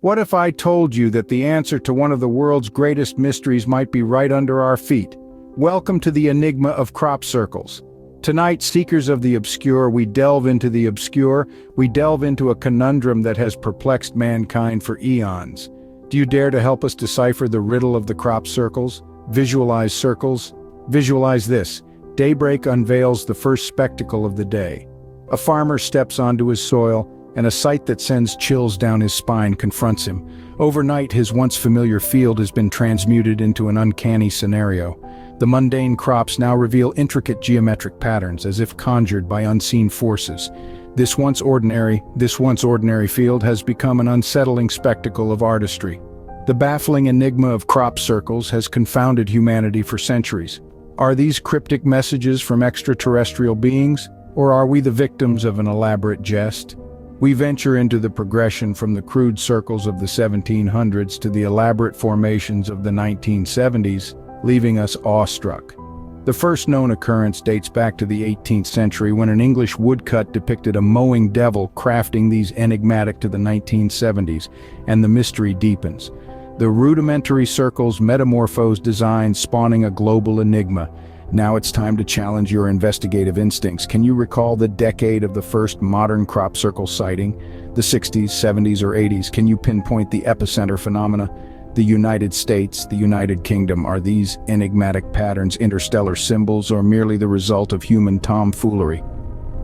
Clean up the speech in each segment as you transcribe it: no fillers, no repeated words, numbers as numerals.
What if I told you that the answer to one of the world's greatest mysteries might be right under our feet? Welcome to the enigma of crop circles. Tonight, seekers of the obscure, we delve into the obscure, we delve into a conundrum that has perplexed mankind for eons. Do you dare to help us decipher the riddle of the crop circles? Visualize circles? Visualize this. Daybreak unveils the first spectacle of the day. A farmer steps onto his soil, and a sight that sends chills down his spine confronts him. Overnight, his once familiar field has been transmuted into an uncanny scenario. The mundane crops now reveal intricate geometric patterns as if conjured by unseen forces. This once ordinary field has become an unsettling spectacle of artistry. The baffling enigma of crop circles has confounded humanity for centuries. Are these cryptic messages from extraterrestrial beings, or are we the victims of an elaborate jest? We venture into the progression from the crude circles of the 1700s to the elaborate formations of the 1970s, leaving us awestruck. The first known occurrence dates back to the 18th century when an English woodcut depicted a mowing devil crafting these enigmatic to the 1970s, and the mystery deepens. The rudimentary circles metamorphose designs, spawning a global enigma. Now it's time to challenge your investigative instincts. Can you recall the decade of the first modern crop circle sighting? The 60s, 70s, or 80s? Can you pinpoint the epicenter phenomena? The United States, the United Kingdom. Are these enigmatic patterns interstellar symbols or merely the result of human tomfoolery?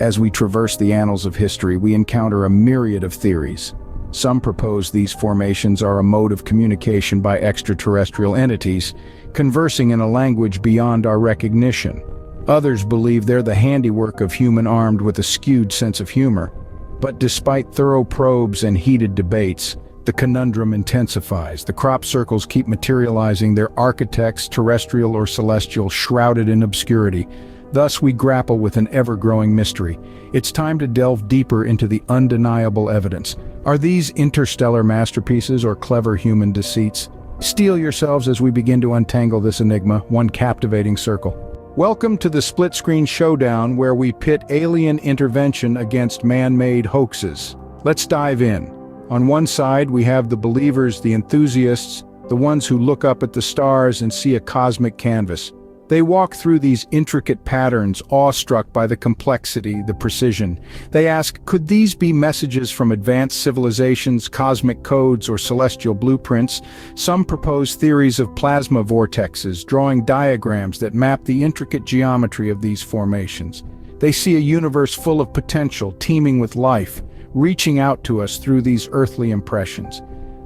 As we traverse the annals of history, we encounter a myriad of theories. Some propose these formations are a mode of communication by extraterrestrial entities, conversing in a language beyond our recognition. Others believe they're the handiwork of human armed with a skewed sense of humor. But despite thorough probes and heated debates, the conundrum intensifies. The crop circles keep materializing, their architects, terrestrial or celestial, shrouded in obscurity. Thus we grapple with an ever-growing mystery. It's time to delve deeper into the undeniable evidence. Are these interstellar masterpieces or clever human deceits? Steel yourselves as we begin to untangle this enigma, one captivating circle. Welcome to the split-screen showdown where we pit alien intervention against man-made hoaxes. Let's dive in. On one side, we have the believers, the enthusiasts, the ones who look up at the stars and see a cosmic canvas. They walk through these intricate patterns, awestruck by the complexity, the precision. They ask, could these be messages from advanced civilizations, cosmic codes, or celestial blueprints? Some propose theories of plasma vortexes, drawing diagrams that map the intricate geometry of these formations. They see a universe full of potential, teeming with life, reaching out to us through these earthly impressions.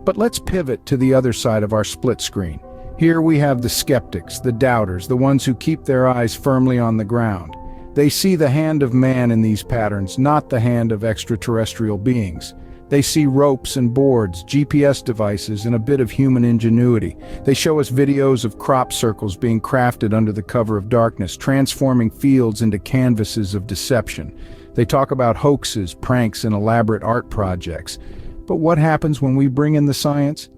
But let's pivot to the other side of our split screen. Here we have the skeptics, the doubters, the ones who keep their eyes firmly on the ground. They see the hand of man in these patterns, not the hand of extraterrestrial beings. They see ropes and boards, GPS devices, and a bit of human ingenuity. They show us videos of crop circles being crafted under the cover of darkness, transforming fields into canvases of deception. They talk about hoaxes, pranks, and elaborate art projects. But what happens when we bring in the science?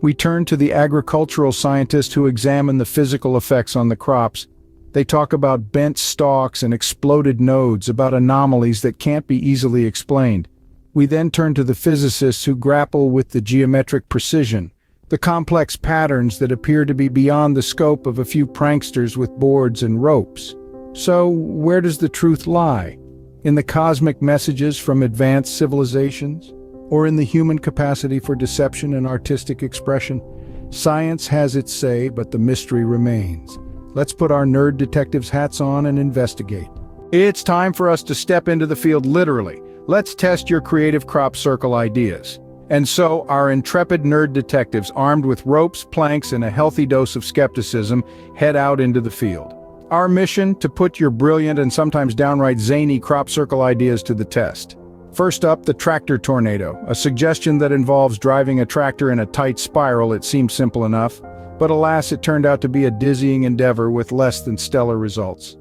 We turn to the agricultural scientists who examine the physical effects on the crops. They talk about bent stalks and exploded nodes, about anomalies that can't be easily explained. We then turn to the physicists who grapple with the geometric precision, the complex patterns that appear to be beyond the scope of a few pranksters with boards and ropes. So, where does the truth lie? In the cosmic messages from advanced civilizations? Or in the human capacity for deception and artistic expression? Science has its say, but the mystery remains. Let's put our nerd detectives' hats on and investigate. It's time for us to step into the field literally. Let's test your creative crop circle ideas. And so, our intrepid nerd detectives, armed with ropes, planks, and a healthy dose of skepticism, head out into the field. Our mission: to put your brilliant and sometimes downright zany crop circle ideas to the test. First up, the tractor tornado, a suggestion that involves driving a tractor in a tight spiral. It seems simple enough, but alas, it turned out to be a dizzying endeavor with less than stellar results.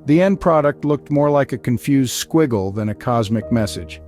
The end product looked more like a confused squiggle than a cosmic message.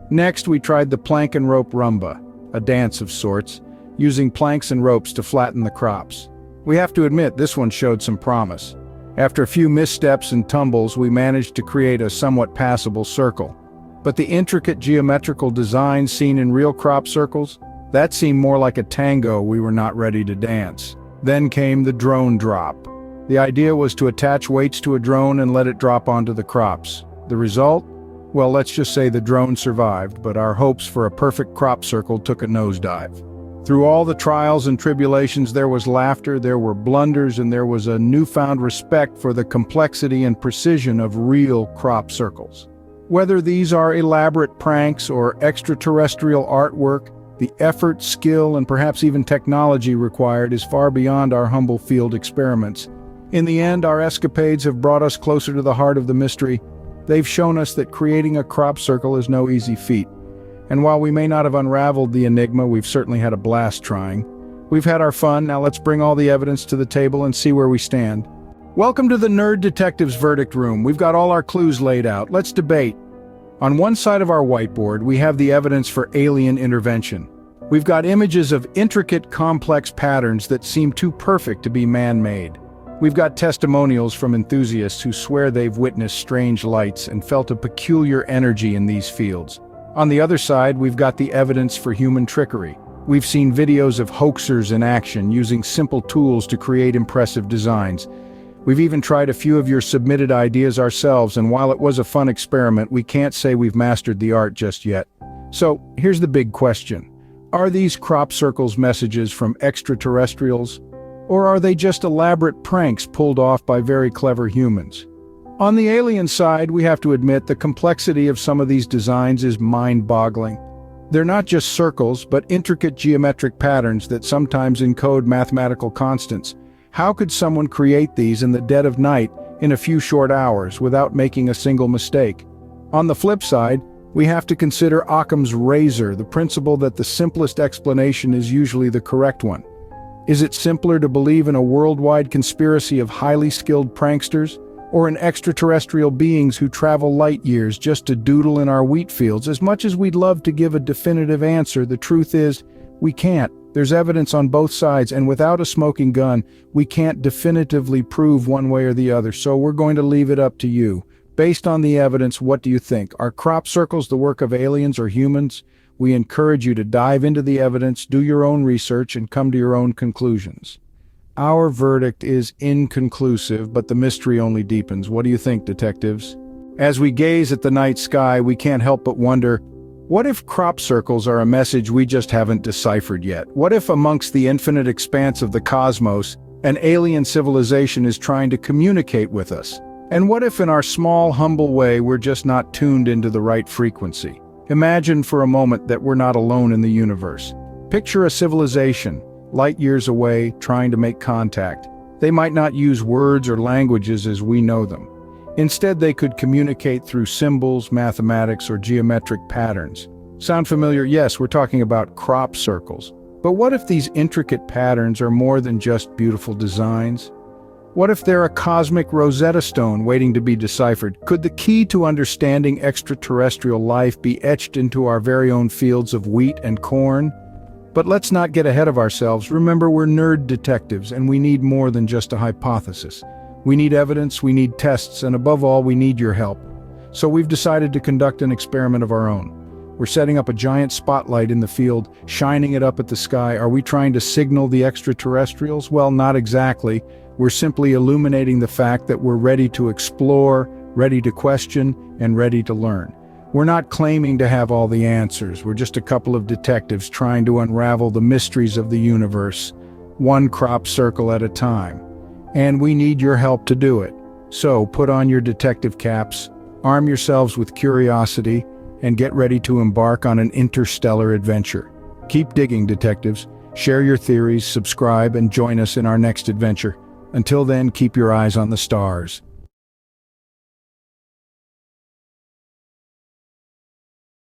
Next, we tried the plank and rope rumba, a dance of sorts, using planks and ropes to flatten the crops. We have to admit, this one showed some promise. After a few missteps and tumbles, we managed to create a somewhat passable circle. But the intricate geometrical designs seen in real crop circles? That seemed more like a tango we were not ready to dance. Then came the drone drop. The idea was to attach weights to a drone and let it drop onto the crops. The result? Well, let's just say the drone survived, but our hopes for a perfect crop circle took a nosedive. Through all the trials and tribulations, there was laughter, there were blunders, and there was a newfound respect for the complexity and precision of real crop circles. Whether these are elaborate pranks or extraterrestrial artwork, the effort, skill, and perhaps even technology required is far beyond our humble field experiments. In the end, our escapades have brought us closer to the heart of the mystery. They've shown us that creating a crop circle is no easy feat. And while we may not have unraveled the enigma, we've certainly had a blast trying. We've had our fun, now let's bring all the evidence to the table and see where we stand. Welcome to the Nerd Detective's verdict room. We've got all our clues laid out. Let's debate. On one side of our whiteboard, we have the evidence for alien intervention. We've got images of intricate, complex patterns that seem too perfect to be man-made. We've got testimonials from enthusiasts who swear they've witnessed strange lights and felt a peculiar energy in these fields. On the other side, we've got the evidence for human trickery. We've seen videos of hoaxers in action using simple tools to create impressive designs. We've even tried a few of your submitted ideas ourselves, and while it was a fun experiment, we can't say we've mastered the art just yet. So, here's the big question. Are these crop circles messages from extraterrestrials? Or are they just elaborate pranks pulled off by very clever humans? On the alien side, we have to admit the complexity of some of these designs is mind-boggling. They're not just circles, but intricate geometric patterns that sometimes encode mathematical constants. How could someone create these in the dead of night in a few short hours without making a single mistake? On the flip side, we have to consider Occam's razor, the principle that the simplest explanation is usually the correct one. Is it simpler to believe in a worldwide conspiracy of highly skilled pranksters, or in extraterrestrial beings who travel light years just to doodle in our wheat fields? As much as we'd love to give a definitive answer, the truth is, we can't. There's evidence on both sides, and without a smoking gun, we can't definitively prove one way or the other, so we're going to leave it up to you. Based on the evidence, what do you think? Are crop circles the work of aliens or humans? We encourage you to dive into the evidence, do your own research, and come to your own conclusions. Our verdict is inconclusive, but the mystery only deepens. What do you think, detectives? As we gaze at the night sky, we can't help but wonder, what if crop circles are a message we just haven't deciphered yet? What if amongst the infinite expanse of the cosmos, an alien civilization is trying to communicate with us? And what if in our small, humble way we're just not tuned into the right frequency? Imagine for a moment that we're not alone in the universe. Picture a civilization, light years away, trying to make contact. They might not use words or languages as we know them. Instead, they could communicate through symbols, mathematics, or geometric patterns. Sound familiar? Yes, we're talking about crop circles. But what if these intricate patterns are more than just beautiful designs? What if they're a cosmic Rosetta Stone waiting to be deciphered? Could the key to understanding extraterrestrial life be etched into our very own fields of wheat and corn? But let's not get ahead of ourselves. Remember, we're nerd detectives, and we need more than just a hypothesis. We need evidence, we need tests, and above all, we need your help. So we've decided to conduct an experiment of our own. We're setting up a giant spotlight in the field, shining it up at the sky. Are we trying to signal the extraterrestrials? Well, not exactly. We're simply illuminating the fact that we're ready to explore, ready to question, and ready to learn. We're not claiming to have all the answers. We're just a couple of detectives trying to unravel the mysteries of the universe, one crop circle at a time. And we need your help to do it. So put on your detective caps, arm yourselves with curiosity, and get ready to embark on an interstellar adventure. Keep digging, detectives. Share your theories, subscribe, and join us in our next adventure. Until then, keep your eyes on the stars.